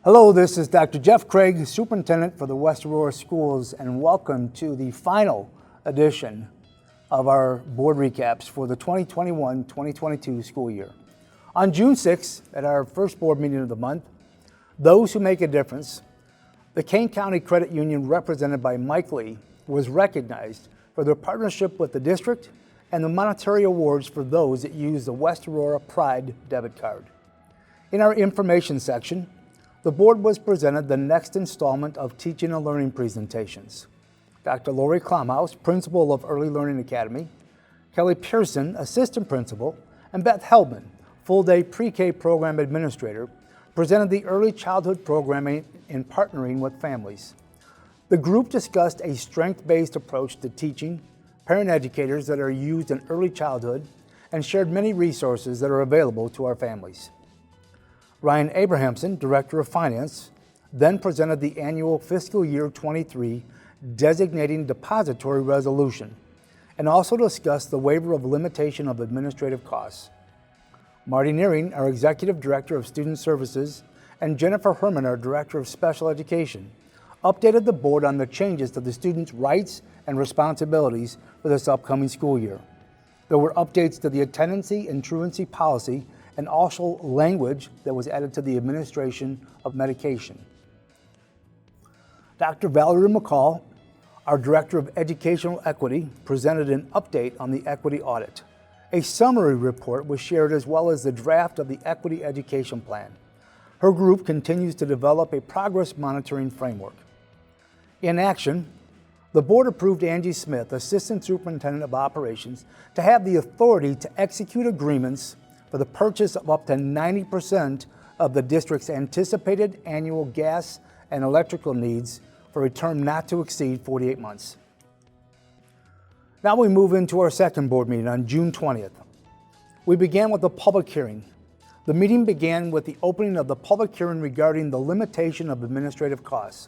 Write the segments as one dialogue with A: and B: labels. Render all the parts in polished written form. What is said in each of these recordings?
A: Hello, this is Dr. Jeff Craig, Superintendent for the West Aurora Schools, and welcome to the final edition of our board recaps for the 2021-2022 school year. On June 6th, at our first board meeting of the month, Those Who Make a Difference, the Kane County Credit Union, represented by Mike Lee, was recognized for their partnership with the district and the monetary awards for those that use the West Aurora Pride debit card. In our information section, the board was presented the next installment of teaching and learning presentations. Dr. Lori Klomhouse, principal of Early Learning Academy, Kelly Pearson, assistant principal, and Beth Heldman, full-day pre-K program administrator, presented the early childhood programming in partnering with families. The group discussed a strength-based approach to teaching parent educators that are used in early childhood and shared many resources that are available to our families. Ryan Abrahamson, Director of Finance, then presented the annual fiscal year 23 designating depository resolution and also discussed the waiver of limitation of administrative costs. Marty Nearing, our Executive Director of Student Services, and Jennifer Herman, our Director of Special Education, updated the board on the changes to the students' rights and responsibilities for this upcoming school year. There were updates to the attendancy and truancy policy and also language that was added to the administration of medication. Dr. Valerie McCall, our Director of Educational Equity, presented an update on the equity audit. A summary report was shared as well as the draft of the Equity Education Plan. Her group continues to develop a progress monitoring framework. In action, the board approved Angie Smith, Assistant Superintendent of Operations, to have the authority to execute agreements for the purchase of up to 90% of the district's anticipated annual gas and electrical needs for a term not to exceed 48 months. Now we move into our second board meeting on June 20th. We began with a public hearing. The meeting began with the opening of the public hearing regarding the limitation of administrative costs.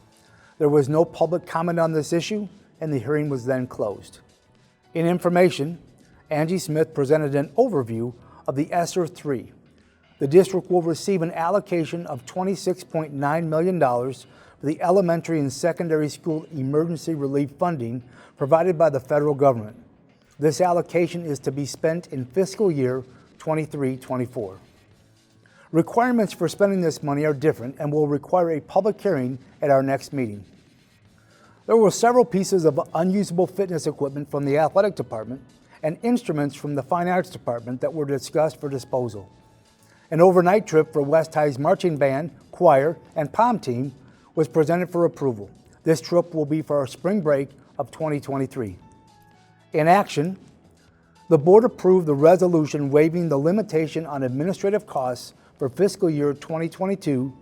A: There was no public comment on this issue, and the hearing was then closed. In information, Angie Smith presented an overview of the ESSER 3. The district will receive an allocation of $26.9 million for the elementary and secondary school emergency relief funding provided by the federal government. This allocation is to be spent in fiscal year 23-24. Requirements for spending this money are different and will require a public hearing at our next meeting. There were several pieces of unusable fitness equipment from the athletic department and instruments from the Fine Arts Department that were discussed for disposal. An overnight trip for West High's marching band, choir, and pom team was presented for approval. This trip will be for our spring break of 2023. In action, the board approved the resolution waiving the limitation on administrative costs for fiscal year 2022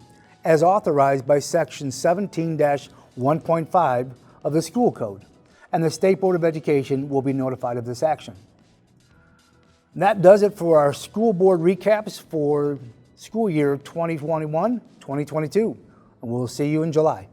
A: as authorized by Section 17-1.5 of the School Code, and the State Board of Education will be notified of this action. And that does it for our school board recaps for school year 2021-2022, and we'll see you in July.